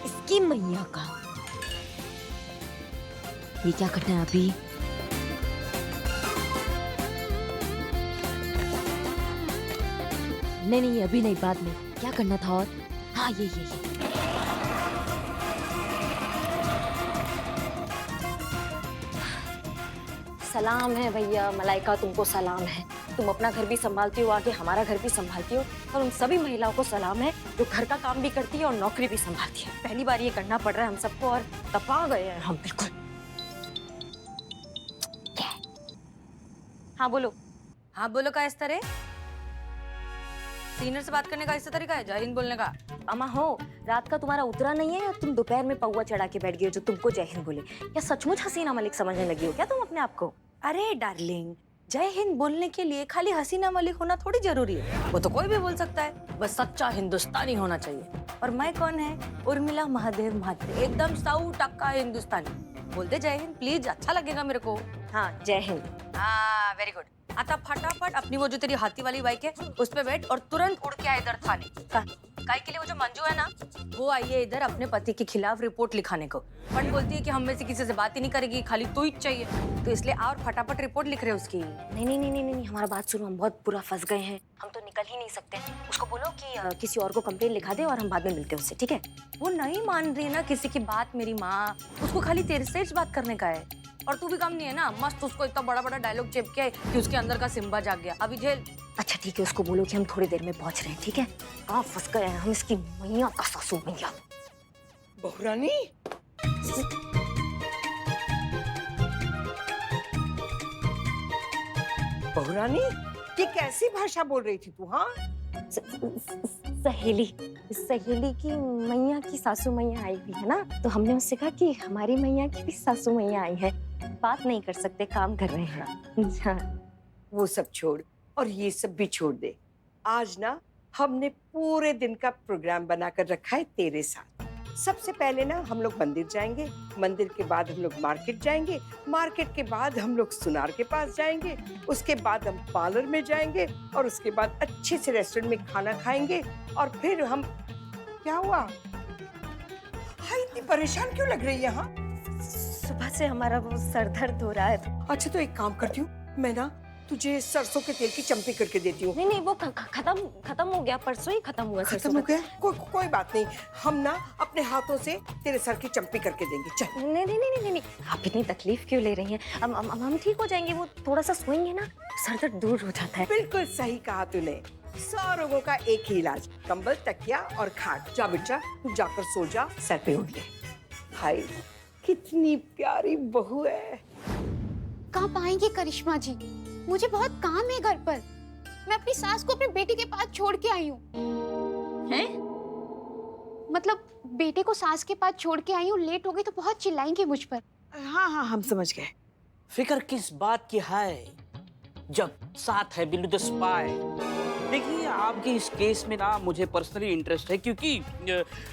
इसकी मैया का। ये क्या करना है अभी? नहीं, अभी नहीं, बाद में। क्या करना था? और हाँ, ये सलाम है भैया, मलाइका तुमको सलाम है। तुम अपना घर भी संभालती हो, आगे हमारा घर भी संभालती हो, और उन सभी महिलाओं को सलाम है जो घर का काम भी करती है और नौकरी भी संभालती है। पहली बार ये करना पड़ रहा है हम सबको, और तपा गए हैं हम बिल्कुल। हाँ बोलो। हाँ बोलो, का इस तरह सीनियर से बात करने का ऐसा तरीका है जय हिंद बोलने का? अम्मा हो, रात का तुम्हारा उतरा नहीं है, या तुम दोपहर में पौवा चढ़ा के बैठ गई हो जो तुमको जय हिंद बोले? या सचमुच हसीना मलिक समझने लगी हो क्या तुम अपने आप को? अरे डार्लिंग, जय हिंद बोलने के लिए खाली हसीना मलिक होना थोड़ी जरूरी है, वो तो कोई भी बोल सकता है, बस सच्चा हिंदुस्तानी होना चाहिए। और मैं कौन है? उर्मिला महादेव महात्रे, एकदम 100% हिंदुस्तानी। बोल दे जय हिंद प्लीज, अच्छा लगेगा मेरे को। हाँ जय हिंद। हाँ वेरी गुड। आता फटाफट अपनी वो जो तेरी हाथी वाली बाइक है उस पे बैठ और तुरंत उड़ के आ इधर थाने। काय के लिए वो जो मंजू है ना, वो आई है इधर अपने पति के खिलाफ रिपोर्ट लिखाने को। पण बोलती है कि हम में से किसी से बात ही नहीं करेगी, खाली तू ही चाहिए, तो इसलिए और फटाफट रिपोर्ट लिख रहे हैं उसकी। नहीं, हमारा बात सुनो, हम बहुत बुरा फंस गए हैं, हम तो निकल ही नहीं सकते। उसको बोलो कि किसी और को कंप्लेन लिखा दे और हम बाद में मिलते हैं उससे, ठीक है? वो नहीं मान रही ना किसी की बात मेरी माँ, उसको खाली तेरे से बात करने का है। और तू भी कम नहीं है ना, मस्त उसको इतना बड़ा डायलॉग चिपके है कि उसके अंदर का सिम्बा जाग गया। अभी झेल। अच्छा ठीक है, उसको बोलो कि हम थोड़ी देर में पहुंच रहे हैं, ठीक है? कहाँ फंस गए हैं हम, इसकी मैया का सासू मैया। बहुरानी, बहुरानी, ये कैसी भाषा बोल रही थी तू? हाँ, सहेली की मैया की सासू मैया आई हुई है ना, तो हमने उससे कहा कि हमारी मैया की भी सासू मैया आई है, बात नहीं कर सकते, काम कर रहे हैं। वो सब छोड़ और ये सब भी छोड़ दे। आज ना हमने पूरे दिन का प्रोग्राम बनाकर रखा है तेरे साथ। सबसे पहले ना हम लोग मंदिर जाएंगे, मंदिर के बाद हम लोग मार्केट जाएंगे, मार्केट के बाद हम लोग सुनार के पास जाएंगे, उसके बाद हम पार्लर में जाएंगे, और उसके बाद अच्छे से रेस्टोरेंट में खाना खाएंगे, और फिर हम क्या हुआ? हाय, इतनी परेशान क्यों लग रही है? यहाँ सुबह से हमारा वो सर दर्द हो रहा है। अच्छा तो एक काम करती हूँ, मैं ना तुझे सरसों के तेल की चम्पी करके देती हूँ। नहीं, वो खत्म हो गया, परसों ही खत्म हुआ। खत्म हो गया? कोई बात नहीं, हम ना अपने हाथों से तेरे सर की चम्पी करके देंगे। चल। नहीं, आप इतनी तकलीफ क्यों ले रही हैं? हम ठीक हो जाएंगे, वो थोड़ा सा सोएंगे ना, सर दर्द दूर हो जाता है। बिल्कुल सही कहा तूने। 100 रोगों का एक ही इलाज, कंबल, तकिया और खाट। जा बेटा, तू जाकर सो जा, सर पे उठ ले। हाय, कितनी प्यारी बहू है। कब आएंगे करिश्मा जी? मुझे बहुत काम है घर पर। मैं अपनी सास को अपने बेटे के पास छोड़ के आई हूँ। हैं? मतलब बेटे को सास के पास छोड़ के आई हूँ, लेट हो गई तो बहुत चिल्लाएंगे मुझ पर। हाँ हम समझ गए। फिक्र किस बात की है जब साथ है बिल्लू द स्पाई। देखिए, आपके इस केस में ना मुझे पर्सनली इंटरेस्ट है, क्योंकि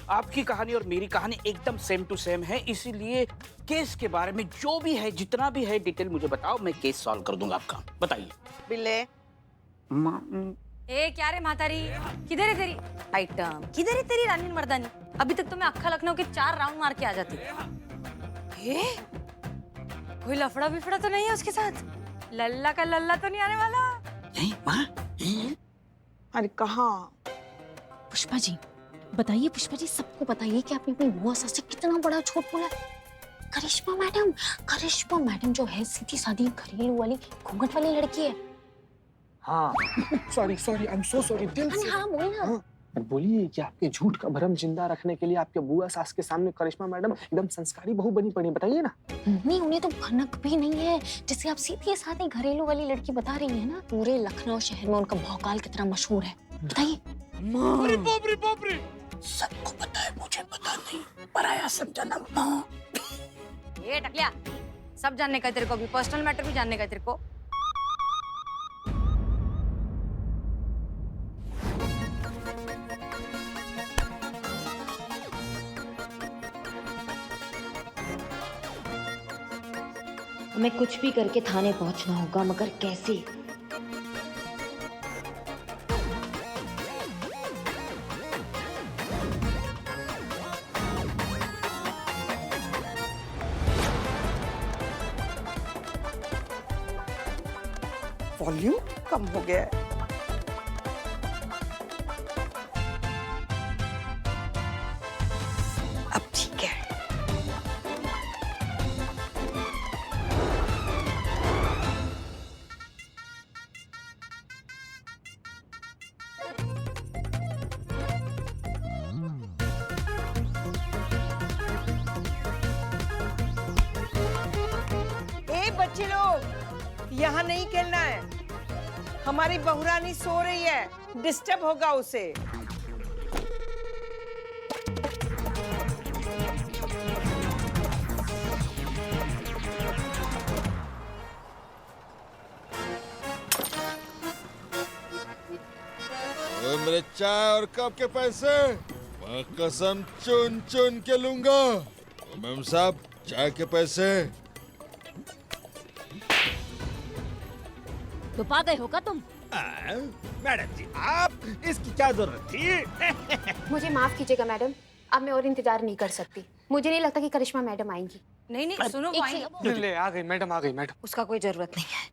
आपकी कहानी और मेरी कहानी एकदम सेम टू सेम है। इसीलिए केस के बारे में जो भी है, जितना भी है, डिटेल मुझे बताओ, मैं केस सॉल्व कर दूंगा आपका। बताइए। बिल्ले, ए क्या रे मातारी, किधर है तेरी आइटम? किधर है तेरी रानी मर्दानी? अभी तक तो मैं अक्खा लखनऊ के 4 राउंड मार के आ जाती। कोई लफड़ा बिफड़ा तो नहीं है उसके साथ? लल्ला का लल्ला तो नहीं आने वाला? नहीं माँ? अरे कहाँ? पुष्पा जी बताइए, पुष्पा जी सबको बताइए कि आपने अपनी बुआ सास से कितना बड़ा झूठ बोला। करिश्मा मैडम जो है, सीधी सादी घरेलू वाली घूंघट वाली लड़की है। हाँ sorry I am so sorry, दिल से। हाँ बोल ना। हाँ, बोलिए कि आपके झूठ का भरम जिंदा रखने के लिए आपके बुआ सास के सामने करिश्मा मैडम एकदम संस्कारी बहू बनी पड़ी, बताइए ना। नहीं, उन्हें तो भनक भी नहीं है, जिसे आप सीधी सादी घरेलू वाली लड़की बता रही है ना। पूरे लखनऊ शहर में उनका भौकाल कितना मशहूर है, बताइए। अरे बाप रे, सबको पता है, मुझे पता नहीं, पराया सब जन्म। ये टकलिया, सब जानने का तेरे को, भी पर्सनल मैटर भी जानने का तेरे को। हमें कुछ भी करके थाने पहुंचना होगा, मगर कैसे? वॉल्यूम कम हो गया है। अब ठीक है। बच्चे लोग यहाँ नहीं खेलना है। हमारी बहुरानी सो रही है, डिस्टर्ब होगा उसे। ओए मेरे चाय और कप के पैसे मैं कसम चुन चुन के लूंगा। मैम साहब चाय के पैसे। तो पा गए हो क्या तुम? मैडम जी आप इसकी क्या जरूरत थी? मुझे माफ कीजिएगा मैडम, अब मैं और इंतजार नहीं कर सकती। मुझे नहीं लगता कि करिश्मा मैडम आएंगी। नहीं नहीं सुनो एक वाइन सेकंड। ले आ गई मैडम, आ गई मैडम। उसका कोई जरूरत नहीं है।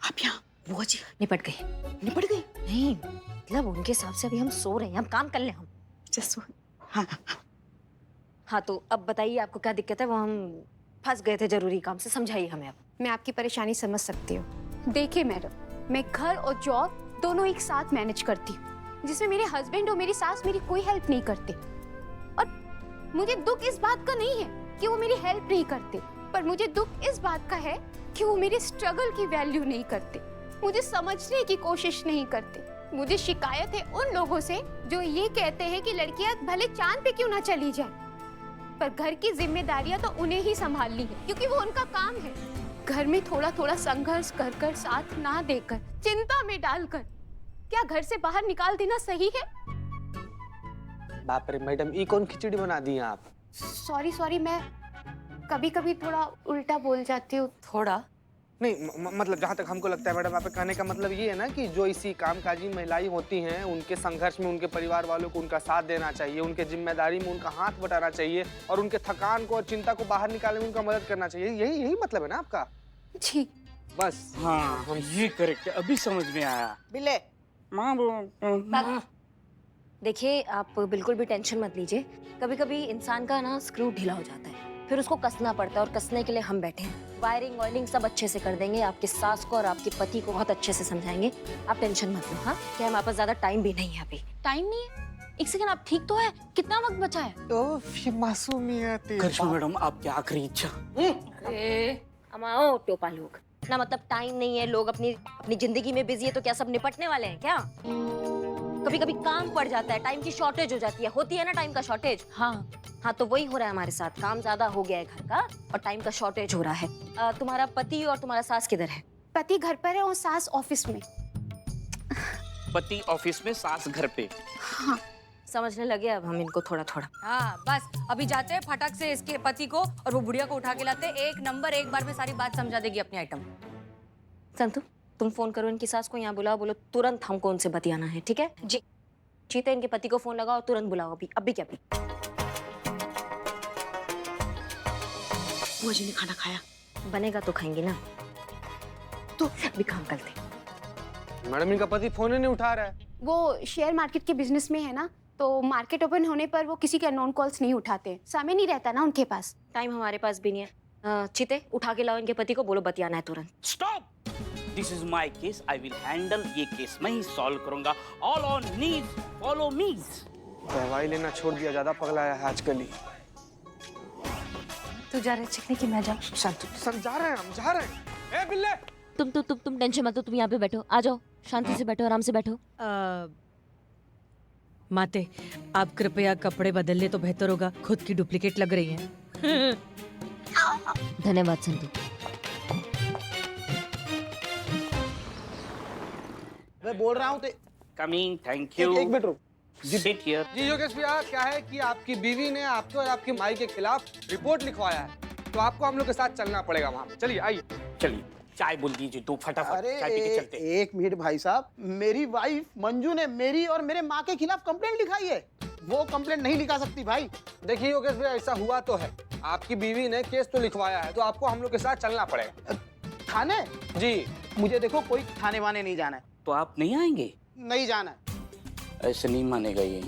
आप यहाँ बुआ जी निपट गई। निपट गई? नहीं मतलब उनके हिसाब से अभी हम सो रहे हैं, हम काम कर ले हम। हाँ तो अब बताइए आपको क्या दिक्कत है? वो हम फंस गए थे जरूरी काम से, समझाइए हमें अब। मैं आपकी परेशानी समझ सकती हूँ। देखिए मैडम, मैं घर और जॉब दोनों एक साथ मैनेज करती हूँ, जिसमें मेरे हस्बैंड और मेरी सास मेरी कोई हेल्प नहीं करते। और मुझे दुख इस बात का नहीं है कि वो मेरी हेल्प नहीं करते, पर मुझे दुख इस बात का है कि वो मेरे स्ट्रगल की वैल्यू नहीं करते, मुझे समझने की कोशिश नहीं करते। मुझे शिकायत है उन लोगों से जो ये कहते हैं कि लड़कियां भले चांद पे क्यों ना चली जाएं, पर घर की जिम्मेदारियां तो उन्हें ही संभालनी है, क्योंकि वो उनका काम है। घर में थोड़ा थोड़ा संघर्ष कर कर, साथ ना देकर, चिंता में डालकर क्या घर से बाहर निकाल देना सही है? बाप रे मैडम, ये कौन खिचड़ी बना दी हैं आप? सॉरी, मैं कभी कभी थोड़ा उल्टा बोल जाती हूँ। थोड़ा नहीं मतलब जहाँ तक हमको लगता है मैडम, आपके कहने का मतलब ये है ना कि जो इसी कामकाजी महिलाएं होती हैं, उनके संघर्ष में उनके परिवार वालों को उनका साथ देना चाहिए, उनके जिम्मेदारी में उनका हाथ बटाना चाहिए और उनके थकान को और चिंता को बाहर निकालने में उनका मदद करना चाहिए। यही मतलब है ना आपका? जी बस हाँ हम ये करेक्ट है, अभी समझ में आया। बिल्ले माँ देखिए आप बिल्कुल भी टेंशन मत लीजिए। कभी कभी इंसान का ना स्क्रू ढीला हो जाता है, फिर उसको कसना पड़ता है, और कसने के लिए हम बैठे हैं। वायरिंग ऑयलिंग सब अच्छे से कर देंगे, आपके सास को और आपके पति को बहुत अच्छे से समझाएंगे। आप टेंशन मत लो। हाँ क्या हमारे पास ज्यादा टाइम भी नहीं है अभी। टाइम नहीं है? एक सेकंड, आप ठीक तो है? कितना वक्त बचा है? ये मासूमियत है। करिश्मा मैडम आपकी आखिरी इच्छा। अमाओ टोपा लोग ना, मतलब टाइम नहीं है, लोग अपनी अपनी जिंदगी में बिजी है, तो क्या सब निपटने वाले हैं क्या? कभी कभी काम पड़ जाता है, टाइम की शॉर्टेज हो जाती है, होती है ना टाइम का शॉर्टेज। हाँ तो वही हो रहा है हमारे साथ, काम ज्यादा हो गया है घर का और टाइम का शॉर्टेज हो रहा है। तुम्हारा पति और तुम्हारा सास किधर है? पति घर पर है और सास ऑफिस में। पति ऑफिस में, सास घर पे। हाँ समझने लगे अब हम इनको थोड़ा थोड़ा। हाँ बस अभी जाते हैं फटाक से इसके पति को और वो बुढ़िया को उठा के लाते हैं। एक नंबर एक बार में सारी बात समझा देगी अपनी आइटम। संतु तुम फोन करो इनकी सास को, यहाँ बुलाओ, बोलो तुरंत हमको उनसे बतियाना है, ठीक है? जी चीते इनके पति को फोन लगाओ, तुरंत बुलाओ अभी क्या अभी। बुआ जी ने खाना खाया? बनेगा तो खाएंगे ना, तो अभी काम करते। मैडम इनका पति फोन ही नहीं उठा रहा है। वो शेयर मार्केट के बिजनेस में है ना, तो मार्केट ओपन होने पर वो किसी के अननोन कॉल्स नहीं उठाते, समय नहीं रहता ना उनके पास। टाइम हमारे पास भी नहीं है। चीते उठा के लाओ इनके पति को, बोलो बतियाना है तुरंत। Stop, this is my case, I will handle ये केस मैं ही सॉल्व करूंगा। All on knees follow me. दवाई लेना छोड़ दिया, ज्यादा पगलाया है आजकल ही। तू जा रहे चिकने की, मैं जा। हम जा रहे हैं, हम जा रहे हैं। ए बिल्ले तुम टेंशन मत लो, तुम यहाँ पे बैठो, आ जाओ, शांति से बैठो, आराम से बैठो। माते आप कृपया कपड़े बदल ले तो बेहतर होगा, खुद की डुप्लीकेट लग रही हैं। धन्यवाद संतु। मैं बोल रहा हूँ कमिंग, थैंक यू। एक मिनट रुक। Sit here. जी योगेश भैया, क्या है कि आपकी बीवी ने आपके और आपकी माई के खिलाफ रिपोर्ट लिखवाया है, तो आपको हम लोग के साथ चलना पड़ेगा वहाँ पे। चलिए आइए। चलिए चाय बोल दीजिए तो फटाफट अरे चाय पी के चलते। एक मिनट भाई साहब, मेरी वाइफ मंजू ने मेरी और मेरे माँ के खिलाफ कंप्लेंट लिखाई है, वो कंप्लेंट नहीं लिखा सकती भाई। देखिए योगेश भैया, ऐसा हुआ तो है, आपकी बीवी ने केस तो लिखवाया है, तो आपको हम लोग के साथ चलना पड़ेगा। थाने? जी। मुझे देखो कोई थाने वाने नहीं जाना है। तो आप नहीं आएंगे? नहीं जाना है। ऐसे नहीं मानेगा ये।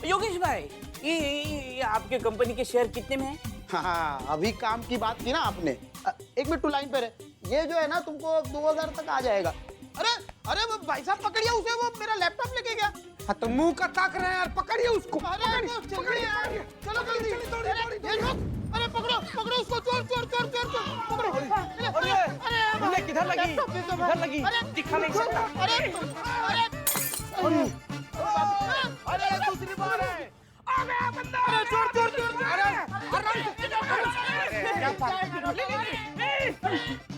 योगेश भाई, ये आपके कंपनी के शेयर कितने में है? हाँ, अभी काम की बात की ना आपने। एक मिनट, तू लाइन पे रहे। ये जो है ना तुमको 2000 तक आ जाएगा। अरे अरे वो भाई साहब पकड़िए उसे, वो मेरा लैपटॉप लेके गया। हाँ तो मुंह का ताक रहे हैं यार, पकड़िए उसको। अरे पकड़िए यार, चलो जल्दी। अरे पकड़ो पकड़ो उसको, चोर चोर चोर चोर चोर पकड़ो। अरे किधर लगी? किधर लगी? दिखा नहीं सकता। अरे दूसरी बार है। आ गया बंदा। अरे चोर चोर चोर।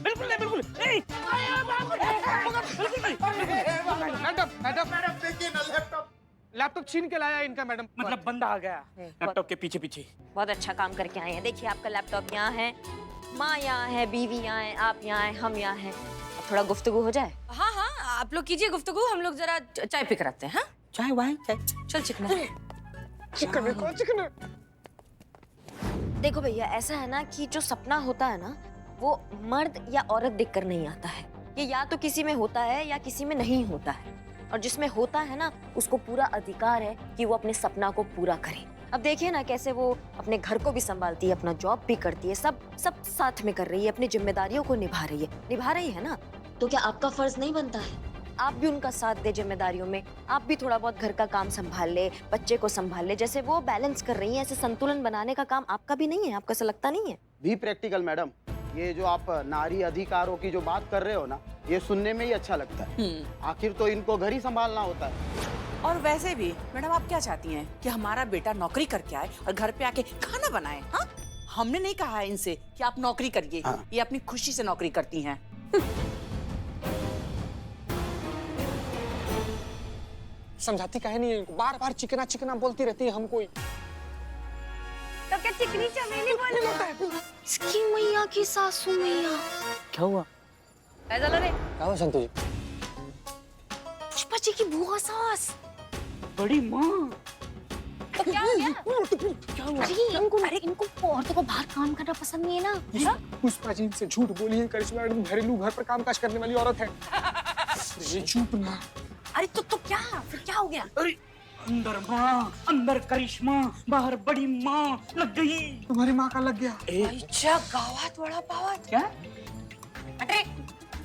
बिल्कुल नहीं, बिल्कुल नहीं। मैडम देखिए ना, लैपटॉप छीन के लाया इनका मैडम। मतलब बंदा आ गया लैपटॉप के पीछे पीछे। बहुत अच्छा काम करके आए हैं। देखिए आपका लैपटॉप यहाँ है, माँ यहाँ है, बीवी यहाँ है, आप यहाँ है, हम यहाँ हैं। अब थोड़ा गुफ्तगू हो जाए। हाँ हाँ, आप लोग कीजिए गुफ्तगू, हम लोग जरा चाय पी कर आते हैं। हाँ चाय वाय चाय। चल चिकना। चिकन है, कौन चिकन है? देखो भैया, ऐसा है ना कि जो सपना होता है ना, वो मर्द या औरत देखकर नहीं आता है। ये या तो किसी में होता है या किसी में नहीं होता है। और जिसमें होता है ना, उसको पूरा अधिकार है कि वो अपने सपना को पूरा करे। अब देखिए ना कैसे वो अपने घर को भी संभालती है, अपना जॉब भी करती है, सब साथ में कर रही है, अपनी जिम्मेदारियों को निभा रही है ना। तो क्या आपका फर्ज नहीं बनता है आप भी उनका साथ दे जिम्मेदारियों में? आप भी थोड़ा बहुत घर का काम संभाल ले, बच्चे को संभाल ले, जैसे वो बैलेंस कर रही है, ऐसे संतुलन बनाने का काम आपका भी नहीं है? आपको ऐसा लगता नहीं है? भी प्रैक्टिकल मैडम, ये जो आप नारी अधिकारों की जो बात कर रहे हो ना, ये सुनने में ही अच्छा लगता है। आखिर तो इनको घर ही संभालना होता है। और वैसे भी मैडम, आप क्या चाहती हैं कि हमारा बेटा नौकरी करके आए और घर पे आके खाना बनाए? हाँ, हमने नहीं कहा है इनसे कि आप नौकरी करिए। हाँ। ये अपनी खुशी से नौकरी करती हैं। समझाती काहे नहीं है इनको? बार बार चिकना चिकना बोलती रहती है हमको ही। तो क्या चिकनी चमेली बोलूं? इसकी मैया की सासू मैया। क्या हुआ? ऐसा लो रे। क्या हुआ संतोष जी? पुष्पा जी की बुआ सास। बड़ी माँ। तो क्या हो गया? अरे इनको औरतों को बाहर काम करना पसंद नहीं है ना। पुष्पा जी इनसे झूठ बोली है, करिश्मा मैडम घरेलू घर पर कामकाज करने वाली औरत है। ये चुप ना। अरे तो क्या फिर क्या हो गया? अरे अंदर माँ, अंदर करिश्मा, बाहर बड़ी माँ लग गई। तुम्हारी माँ का लग गया। अच्छा, गावात बड़ा पावत। क्या? अरे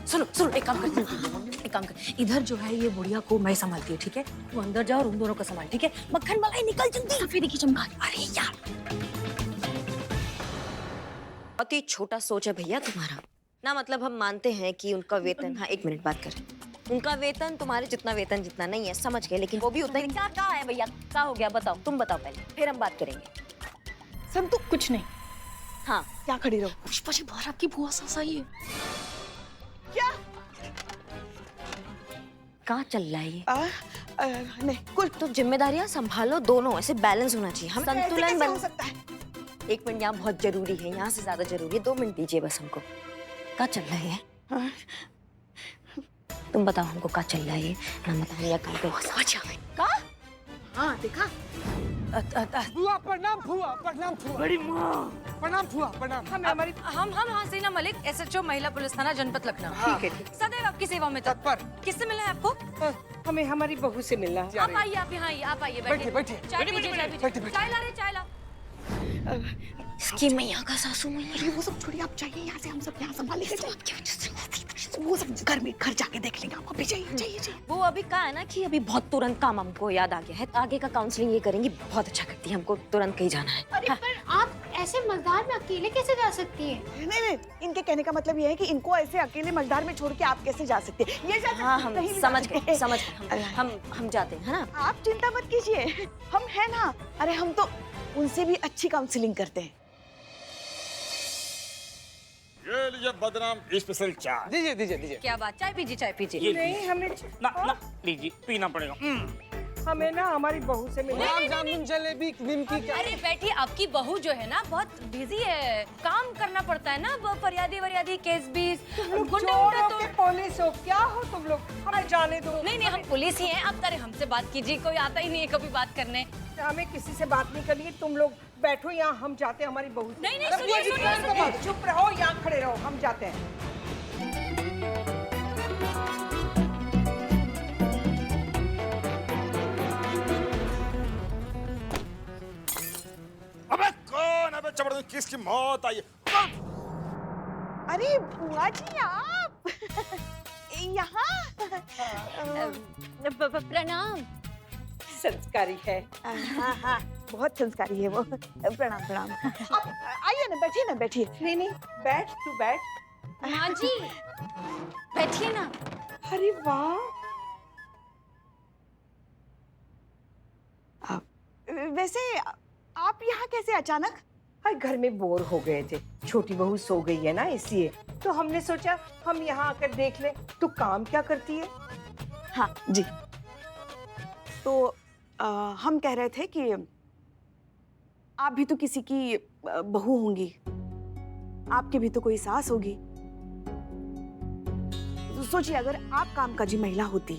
सुनो, एक काम कर, इधर जो है ये बुढ़िया को मैं संभालती हूँ, ठीक है? तू अंदर जा और उन दोनों को संभाल, ठीक है? मक्खन मलाई निकल जल्दी। सफेदी की चमका। अरे यार, बहुत ही छोटा सोच है भैया तुम्हारा ना। मतलब हम मानते हैं कि उनका वेतन, हाँ एक मिनट बात करें, उनका वेतन तुम्हारे जितना वेतन जितना नहीं है, समझ गए, लेकिन वो भी उतना ही। क्या है भैया, क्या हो गया बताओ, तुम बताओ पहले, फिर हम बात करेंगे। संतु कुछ नहीं। हाँ क्या खड़ी रहो? पुष्पा जी बाहर आपकी बुआ सास आई है। क्या? कहाँ चल रहा है ये? नहीं कुछ। तो जिम्मेदारियां संभालो दोनों, ऐसे बैलेंस होना चाहिए। हम संतुलन हो बन सकता है। एक मिनट, यहाँ बहुत जरूरी है, यहाँ से ज्यादा जरूरी है। 2 मिनट दीजिए बस हमको। क्या चल रहा है? तुम बताओ हमको क्या चल रहा है? हम बताओ या कर दो। का? हाँ देखा। फुआ प्रणाम, फुआ प्रणाम, फुआ बड़ी माँ प्रणाम, फुआ प्रणाम। हम हसीना मलिक, SHO महिला पुलिस थाना जनपद लखनऊ। ठीक है, सदैव आपकी सेवा में तत्पर। किससे मिला है आपको? हमें हमारी बहू से मिलना है। आप आइए, आप यहाँ आइए, आप आइए, बैठिए, बैठिए। चाय पीजिए, चाय ला रहे, चाय ला। इसकी मैया का सासू मैया। अरे वो सब छोड़िए, आप चाहिए यहाँ से, हम सब यहाँ संभाल लेंगे। वो सब घर जाके देख लेंगे। आप अभी चाहिए। वो अभी कहा है ना कि अभी बहुत तुरंत काम हमको याद आ गया है। आगे का काउंसलिंग ये करेंगी, बहुत अच्छा करती है, हमको तुरंत कहीं जाना है। अरे पर आप ऐसे मझधार में अकेले कैसे जा सकती है? नहीं, इनके कहने का मतलब ये है कि इनको ऐसे अकेले मझधार में छोड़ के आप कैसे जा सकते हैं? ये जा सकते हाँ हैं, हम कहीं नहीं समझ जा गए, सकते। समझ गए, हम जाते हैं, है ना? आप चिंता मत कीजिए, हम हैं ना। अरे हम तो उनसे भी अच्छी काउंसलिंग करते हैं। ये लीजिए बदनाम स्पेशल चाय। दीजिए। क्या बात, चाय पीजिए। ये नहीं हमें ना लीजिए, पीना पड़ेगा। हमें ना हमारी बहू से मिलना। गुलाब जामुन जलेबी निमकी क्या? अरे बैठी, आपकी बहू जो है ना बहुत बिजी है, काम करना पड़ता है ना, फरियादी वरियादी केस बीस गुंडे उंडे तो पुलिस हो क्या हो तुम लोग, हमें जाने दो। नहीं नहीं, हम पुलिस ही हैं। आप तारे हमसे बात कीजिए, कोई आता ही नहीं है कभी बात करने। हमें किसी से बात नहीं करनी है, तुम लोग बैठो यहाँ, हम जाते हैं हमारी बहू से। नहीं नहीं, अरे सुनिए बुआ जी, सुनिए सुनिए। चुप रहो, यहाँ खड़े रहो, हम जाते हैं। अबे कौन? अबे जबरदस्त किसकी मौत आई? अरे बुआ जी आप यहाँ प्रणाम। संस्कारी है। हाँ हाँ बहुत संस्कारी है वो। प्रणाम प्रणाम। आप आइए ना, बैठिए ना, बैठिए। नहीं नहीं, बैठ तू बैठ। माँ जी बैठिए ना। अरे वाह, वैसे आप यहाँ कैसे अचानक? अरे घर में बोर हो गए थे, छोटी बहू सो गई है ना इसलिए, तो हमने सोचा हम यहाँ आकर देख ले। तू काम क्या करती है? हाँ जी, तो हम कह रहे थे कि आप भी तो किसी की बहू होंगी, आपकी भी तो कोई सास होगी। तो सोचिए अगर आप कामकाजी महिला होती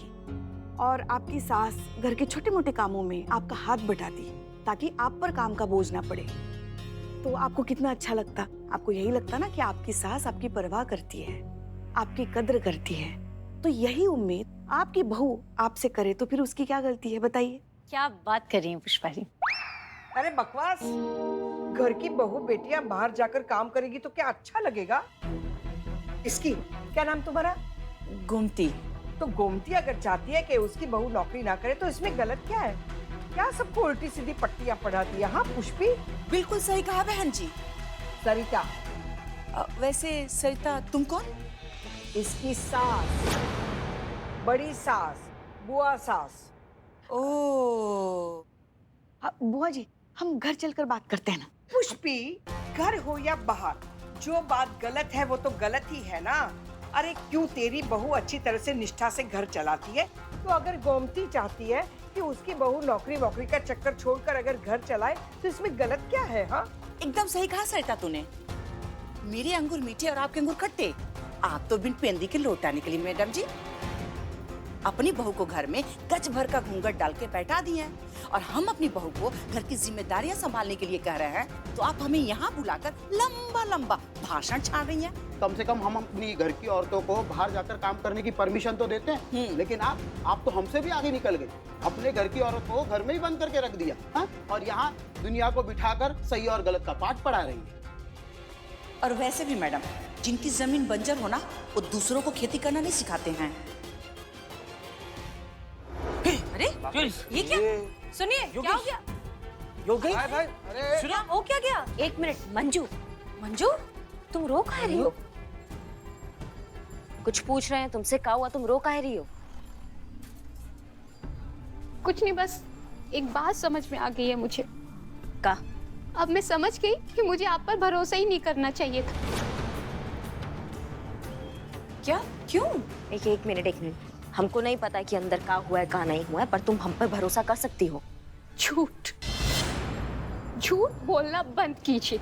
और आपकी सास घर के छोटे मोटे कामों में आपका हाथ बटाती ताकि आप पर काम का बोझ ना पड़े, तो आपको कितना अच्छा लगता। आपको यही लगता ना कि आपकी सास आपकी परवाह करती है, आपकी कद्र करती है। तो यही उम्मीद आपकी बहू आपसे करे तो फिर उसकी क्या गलती है, बताइए। क्या बात कर रही हैं पुष्पा जी? अरे बकवास, घर की बहू बेटियां बाहर जाकर काम करेगी तो क्या अच्छा लगेगा? इसकी क्या नाम तुम्हारा? गोमती। तो गोमती अगर चाहती है कि उसकी बहू नौकरी ना करे तो इसमें गलत क्या है? क्या सबको उल्टी सीधी पट्टियां पढ़ाती है? हाँ पुष्पी, बिल्कुल सही कहा बहन जी। सरिता वैसे सरिता तुम कौन? इसकी सास, बड़ी सास, बुआ सास। ओ बुआ जी हम घर चलकर बात करते हैं ना। पुष्पी, घर हो या बाहर, जो बात गलत है वो तो गलत ही है ना। अरे क्यों तेरी बहू अच्छी तरह से निष्ठा से घर चलाती है, तो अगर गोमती चाहती है कि उसकी बहू नौकरी वोकरी का चक्कर छोड़कर अगर घर चलाए तो इसमें गलत क्या है? हाँ एकदम सही कहा सरिता तूने। मेरे अंगूर मीठे और आपके अंगूर खट्टे। आप तो बिन पेंदी के लौटा निकली मैडम जी। अपनी बहू को घर में गज भर का घूंघट डाल के बैठा दिए हैं और हम अपनी बहू को घर की जिम्मेदारियां संभालने के लिए कह रहे हैं, तो आप हमें यहाँ बुलाकर लंबा लंबा भाषण छाड़ रही हैं। कम से कम हम अपनी घर की औरतों को बाहर जाकर काम करने की परमिशन तो देते हैं, लेकिन आप तो हमसे भी आगे निकल गए। अपने घर की औरत को घर में ही बंद करके रख दिया। हाँ? और यहाँ दुनिया को बिठाकर सही और गलत का पाठ पढ़ा रही है। और वैसे भी मैडम, जिनकी जमीन बंजर होना वो दूसरों को खेती करना नहीं सिखाते हैं। अरे ये क्या? सुनिए क्या हो गया? योगेश, क्या हो क्या गया? एक मिनट, मंजू, मंजू, तुम रो काहे रही हो? कुछ पूछ रहे हैं तुमसे, क्या हुआ? तुम रो काहे रही हो? कुछ नहीं, बस एक बात समझ में आ गई है मुझे। का? अब मैं समझ गई कि मुझे आप पर भरोसा ही नहीं करना चाहिए था। क्या? क्यों? एक मिनट, हमको नहीं पता कि अंदर क्या हुआ है क्या नहीं हुआ है, पर तुम हम पर भरोसा कर सकती हो। झूठ झूठ बोलना बंद कीजिए।